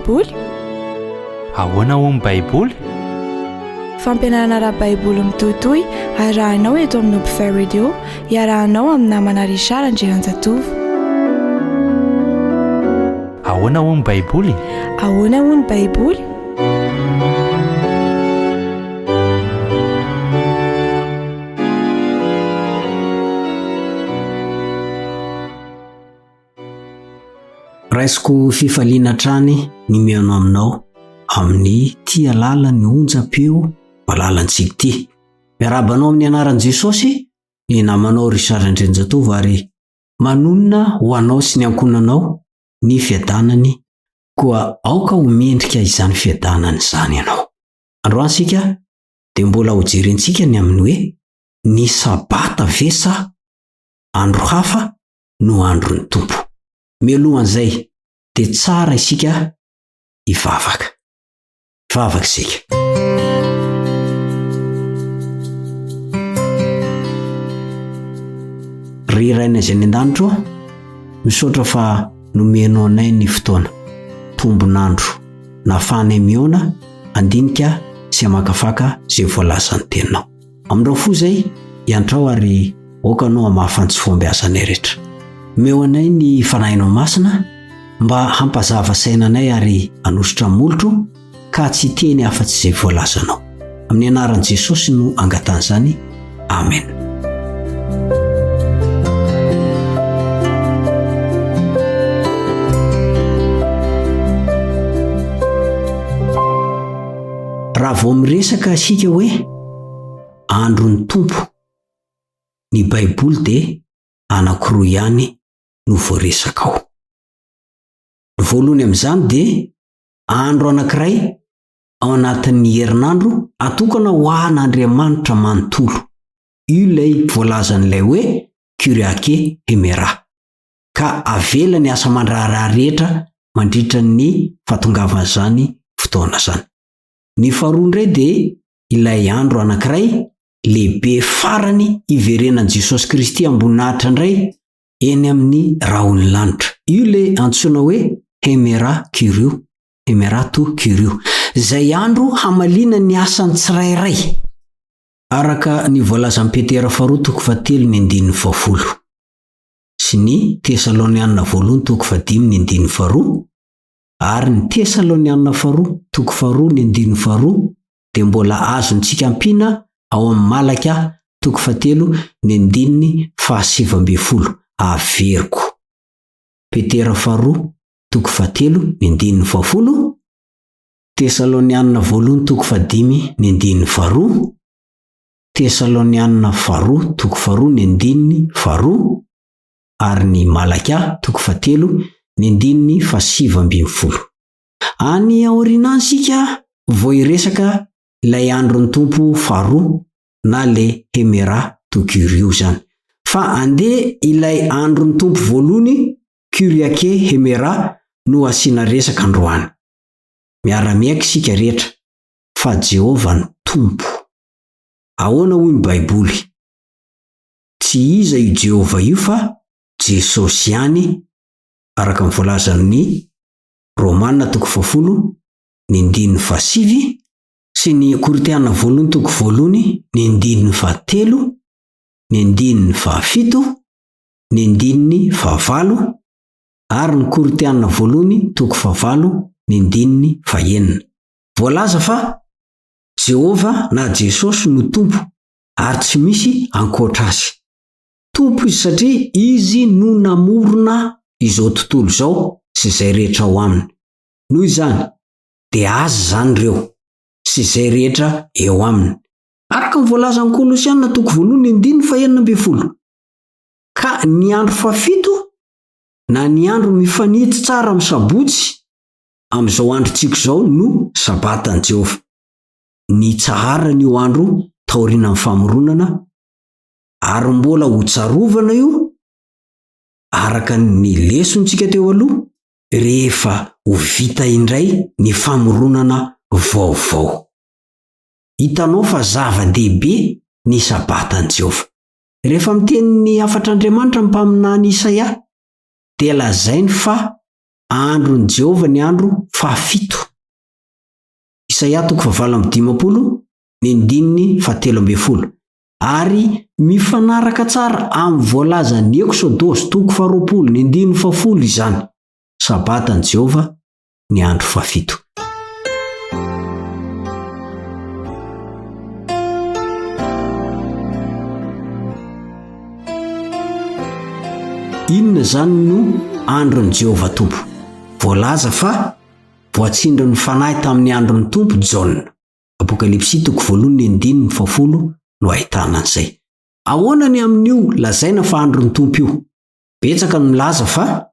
baiboly? Ahoana ho ny baiboly? Fampianarana ara-baiboly mitohitohy arahanao eto amin'ny Open Radio, iarahanao amin'ny namana Richard Andrianjatovo. Ahoana ho ny baiboly? Ahoana ho ny baiboly? Raisiko fifaliana trany ny miano aminao amin'ny tia lala ny onja-peo malalantsika ty. Miarabanao amin'ny anaran'i Jesosy ny namanao Richard Andrianjatovo ary manonina ho anao sy ny ankonanao ny fiadanany, koa aoka ho mendrika izany fiadanany izany ianao. Androany sika dia mbola ho jerentsika ny amin'ny hoe ny sabata ve sa andro hafa no andron'ny Tompo. Mialohan'izay dia tsara isika hivavaka. Vavaka isika. Ry raina izay ny an-danitro, misaotra fa nomenao anay ny fotoana, tombonandro, nahafahanay miona, andinika sy hamakafaka izay voalazan'ny teninao. Amin'irao fo izay hiantrao ary okanao hamahafantsy fombiazanay rehetra. Meo anay ny fanahinao masina mba hampazava sainanay ary hanositra molotro ka tsy teny afa-tsy izay voalazanao. Amin'ny anaran'i Jesosy no angatan'izany. Amen. Raha vao miresaka isika hoe andron'ny Tompo, ny baiboly dia anankiroa ihany no voaresaka ao. Ny voalohany amin'izany dia andro anankiray ao anatin'ny herinandro atokana ho an'Andriamanitra manontolo. Io ilay voalazan'ilay hoe Kyriake Hemera. Ka avela ny asa mandraharaha rehetra mandritra ny fahatongavan'izany fotoana izany. Ny faharoa indray dia ilay andro anankiray lehibe farany iverenan'i Jesosy Kristy amboninahitra indray eny amin'ny rahon'ny lanitra. Io ilay antsoina hoe Hemera Kyrio, Hemera to Kyrio. Izay andro hamalina ny asan'ny tsirairay. Araka ny voalazan'i Petera faharoa toko 7:20 sy ny Tesalonianina voalohany toko 5:2 ary ny Tesalonianina faharoa toko 2:2 dia mbola azontsika ampina ao amin'ny Malaka toko 7:7 averiko. Petera faharoa toko 7:20, Tesalonianina voalohany toko 5:2, Tesalonianina faharoa toko 2:2 ary ny Malaka toko 7:7. Any aoriana sika vao iresaka ilay andron'ny Tompo faharoa na le Hemera to Kyrio zany. Fa andeha ilay andron'ny Tompo voalohany Kyriake Hemera no asiana resaka androany. Miara-miaika sika rehetra fa Jehova ny Tompo. Ahoana hoy ny baiboly? Tsy iza io Jehova io fa Jesosy ihany, araka ny voalazan'ny Romanina toko 10:7 sy ny Korinthiana voalohany toko 2:7, 7, 8 ary ny Korinthiana voalohany toko 8:9. Voalaza fa Jehova na Jesosy no Tompo ary tsy misy ankoatra azy. Tompo izy satria izy no namorona izao tontolo izao sy izay rehetra ao aminy. Noho izany dia azy izany ireo sy izay rehetra eo aminy. Araka ny voalazan'ny Kolosianina toko 1:9. Ka ny andro fafito na ny andro mifanity tsara amin'ny sabotsy amin'izao androntsika izao no sabatan'i Jehova. Ny tsaharana io andro taoriana amin'ny famoronana ary mbola ho tsarovana io araka ny lesontsika teo aloha rehefa ho vita indray ny famoronana vaovao. Hitanao fa zava-dehibe ny sabatan'i Jehova. Rehefa miteny ny afatr'Andriamanitra ny mpaminany Isaia dia lazainy fa andron' Jehova ny andro fahafito. Isaia 40:15 ny andininy 17. Ary mifanaraka tsara amin'ny voalazan'ny Eksôdosy 20 ny andininy 10 izany. Sabatan'i Jehova ny andro fahafito. Inona zany no andron'i Jehova Tompo? Voalaza fa voatsindry ny fanahy tamin'ny andron'ny Tompo Jaona. Apokalipsy 1:10 no ahitana an'izay. Ahoana ny amin'io lazaina fa andron'ny Tompo io? Betsaka no milaza fa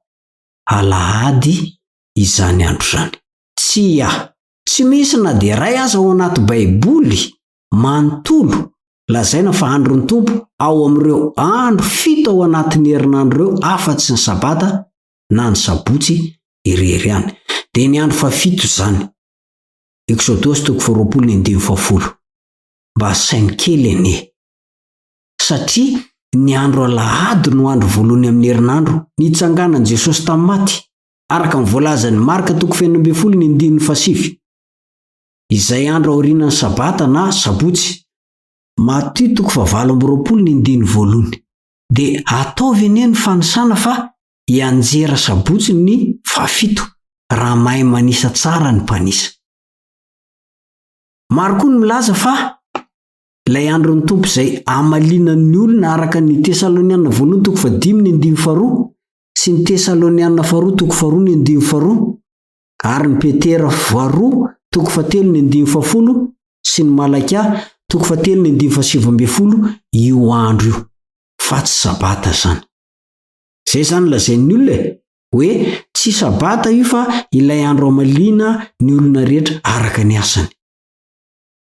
alahady izany andro zany. Tsy misy na dia iray aza ao anaty Baiboly manontolo lazaina fa andron'ny Tompo ao amin'ireo andro 7 ao anatin'ny herinandro ireo afa-tsy ny sabata na ny sabotsy irery ihany. Dia ny andro fahafito zany. Eksôdosy 20:10. Mba sainy kely anie. Satria ny andro alahady no andro voalohany amin'ny herinandro nitsanganan'i Jesosy tamin'ny maty, araka ny voalazan'ny Marka 2:7. Izay andro aorianan'ny sabata na sabotsy. Matthieu 20:20. Dia ataovy anie ny fanisana fa hianjera sabotsy ny fahafito raha mahay manisa tsara ny mpanisa. Maro koa ny milaza fa ilay andron'ny Tompo izay amalinan'ny olona araka ny Tesalonianina 1:5 sy ny Tesalonianina 2:2 ary ny Petera 2:7 sy ny Malakia 2:7 io andro io fa tsy sabata zany. Zay zany lazain'ny olona hoe tsy sabata io fa ilay andro amalina ny olona rehetra araka ny asany.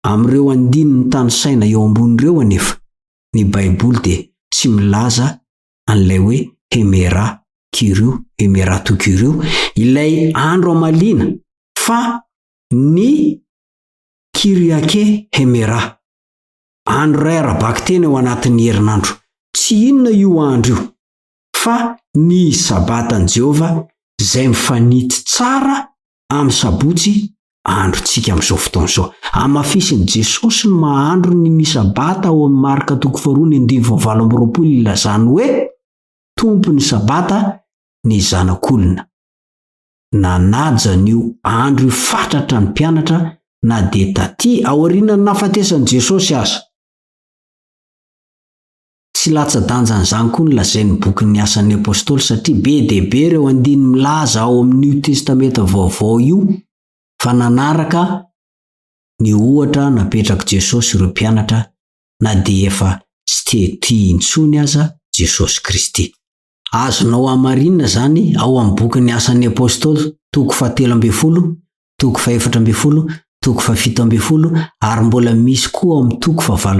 Amin'ireo andininy tany saina eo ambon'ireo anefa ny Baiboly dia tsy milaza an'ilay hoe Hemera to Kirio ilay andro amalina fa ny Kiriake Hemera. Andro iray arabaky tena ao anatin'ny herinandro. Tsy inona io andro io fa ny sabatan'i Jehova izay mifanity tsara amin'ny sabotsy androntsika amin'izao fotoana izao. Amafisin'i Jesosy ny mahandro ny misabata ao amin'ny Marka 2:20 ilazany hoe tompo ny sabata ny zanak'olona. Nanaja n'io andro io fatratra ny mpianatra na dia taty aorianany nahafatesan'i Jesosy aza. Tsy latsa-danja an'izany koa ny lazain'ny bokin'ny Asan'ny Apôstôly satria be dia be ireo andiny milaza ao amin'Io Testamenta vaovao io fa nanaraka ny ohatra napetraka Jesosy ireo mpianatra na dia efa tsy tia intsony aza Jesosy Kristy. Azonao hamarinina zany ao amin'ny bokin'ny Asan'ny Apôstôly 13:, 14:, 17 ary mbola misy koa ao amin'ny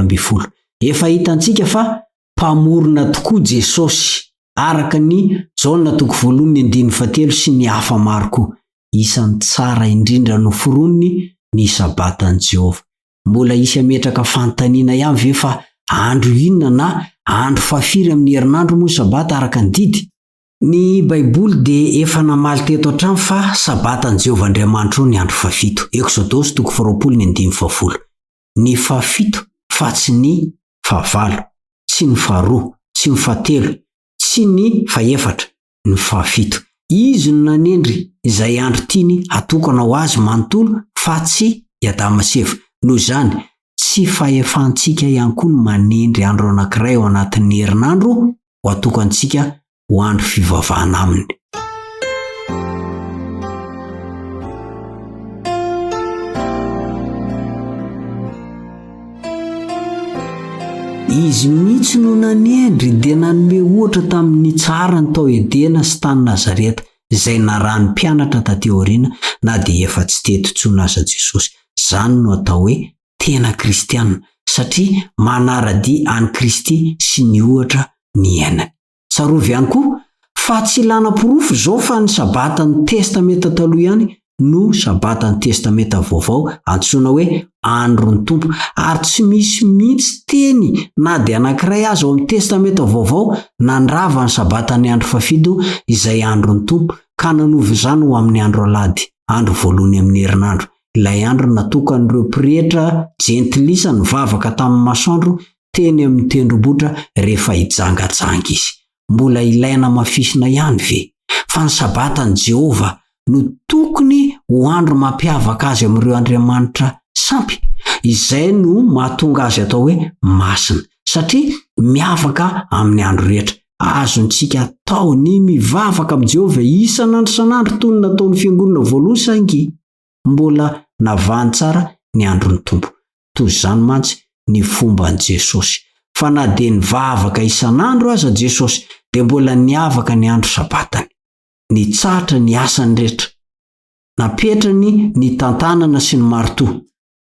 19. Efa hitantsika fa mpamorona tokoa Jesosy araka ny Jaona 1:7 sy ny hafa maro koa. Isan'ny tsara indrindra noforoniny ny sabatan'i Jehova. Mbola isy ametraka fanontaniana ihany ve fa andro inona na andro fahafiry amin'ny herinandro moa sabata araka ny didy? Ny Baiboly dia efa namaly teto hatrany fa sabatan'i Jehova Andriamanitra ny andro fahafito. Eksôdosy 20:10. Ny fahafito fa tsy ny fahavalo, tsy ny faharoa, tsy ny fahatelo, tsy ny fahaefatra, ny fahafito. Izy no nanendry izay andro tiany atokana ho azy manontolo fa tsy iadamaseva. Noho izany tsy fahefantsika ihany koa no manendry andro anankiray ao anatin'ny herinandro ho atokantsika ho andro fivavahana aminy. Izy mihitsy no nanendry dia nanome ohatra tamin'ny tsara ny tao Edena sy tany Nazareta izay narahany mpianatra taty aoriana na dia efa tsy teto intsony aza Jesosy. Zany no atao hoe tena kristianina satria manara-dia any Kristy sy ny ohatra ny iainany. Tsarovy ihany koa fa tsy lana-porofo izao fa ny sabatan'ny testamenta taloha ihany no sabatan'ny testamenta vaovao antsoina hoe andron'ny Tompo, ary tsy misy mihitsy teny na dia anankiray aza ao amin'ny testamenta vaovao nandrava ny sabatan'ny andro fahafito izay andron'ny Tompo ka nanovy izany ho amin'ny andro alady, andro voalohany amin'ny herinandro. Ilay andro natokan'ireo pretra jentilisa nivavaka tamin'ny masoandro teny amin'ny tendrombohitra rehefa hijangajanga izy. Mbola ilaina mafisina ihany ve? Fa ny sabatany Jehova no tokony ho andro mampiavaka azy amin'ireo andriamanitra sampy. Izay no mahatonga azy atao hoe masina, satria miavaka amin'ny andro rehetra. Azontsika atao ny mivavaka amin'ny Jehova isan'andro san'andro toy ny nataon'ny fiangonana voalohany saingy mbola navahany tsara ny andron'ny tompo. Toy izany mantsy ny fomban'i Jesosy. Fa na dia nivavaka isan'andro aza Jesosy, dia mbola niavaka ny andro sabatany. Nitsahatra ny asany rehetra, napetrany ny tantanana sy ny marito.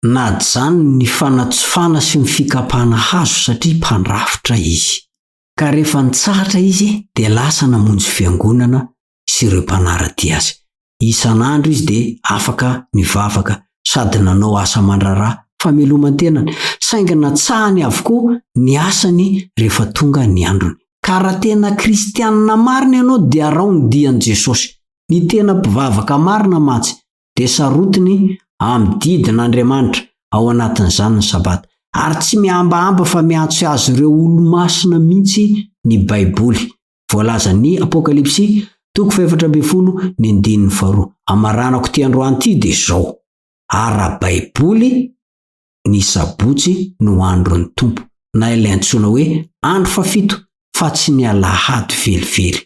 Najanony ny fanatsofana sy ny fikapana hazo satria mpandrafitra izy. Ka rehefa nitsahatra izy dia lasa namonjy fiangonana sy ireo mpanaradia azy. Isan'andro izy dia afaka nivavaka sady nanao asa mandrarà fameloman-tenany, saingy natsahany avokoa ny asany rehefa tonga ny androny. Ka raha tena kristianina marina ianao dia arao ny dian'i Jesosy, ny tena mpivavaka marina mantsy, dia sarotiny amin'ny didin'Andriamanitra ao anatin'izany ny sabata. Ary tsy miambahamba fa miantso azy ireo olo-masina mihitsy ny Baiboly. Voalaza ny Apokalipsy 4:12. Amaranako ty androany ty dia izao: ara Baiboly ny sabotsy no andron'ny tompo, na ilay antsoina hoe andro fafito, fa tsy ny alahady velively.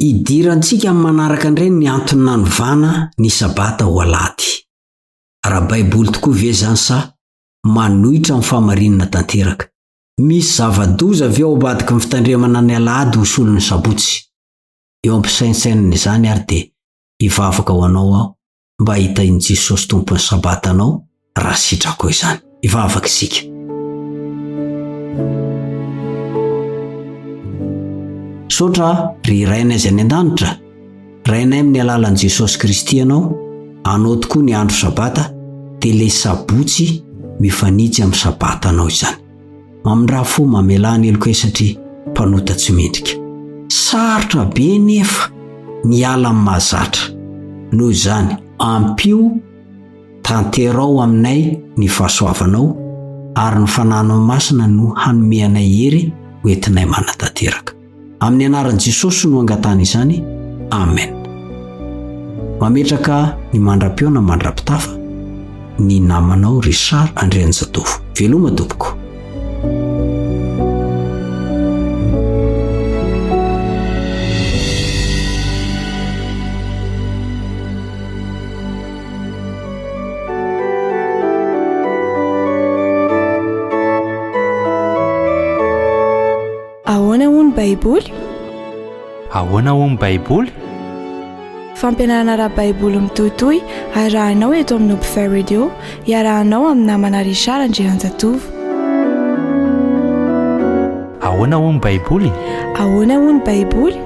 Idirantsika manaraka indray ny antony nanovana ny sabata ho alahady. Raha Baiboly tokoa ve zany sa manohitra amin'ny famarinana tanteraka? Misy zava-doza avy ao ambadiky ny fitandremana ny alahady ho solon'ny sabotsy. Eo ampisainsainana izany ary dia hivavaka ho anao aho mba hita in Jesosy tompon'ny sabatanao raha sitrako izany. Hivavaka isika. Sotra ry rainay izay ny an-danitra, rainay amin'ny alalan'i Jesosy Kristy ianao, anao tokoa ny andro sabata dia ilay sabotsy mifanitsy amin'ny sabatanao izany. Mamindra fo mamelany elokay satria mpanota tsy mendrika. Sarotra be nefa miala amin'ny mahazatra. Noho izany ampio tanterao aminay ny fahasoavanao ary ny fananao masina no hanomeanay hery hoentinay manatanteraka. Amin'ny anaran'i Jesosy no angatana izany. Amen. Mametraka ny mandra-piona mandra-pitafa ny namanao Richard Andrianjatovo. Veloma tompoko. Ahoana hono Baiboly? Ahoana hono Baiboly? Fampianarana ara-Baiboly mitohitohy arahanao eto amin'ny Open Radio, iarahanao amin'ny namana Richard Andrianjatovo. Ahoana hono Baiboly? Ahoana hono Baiboly?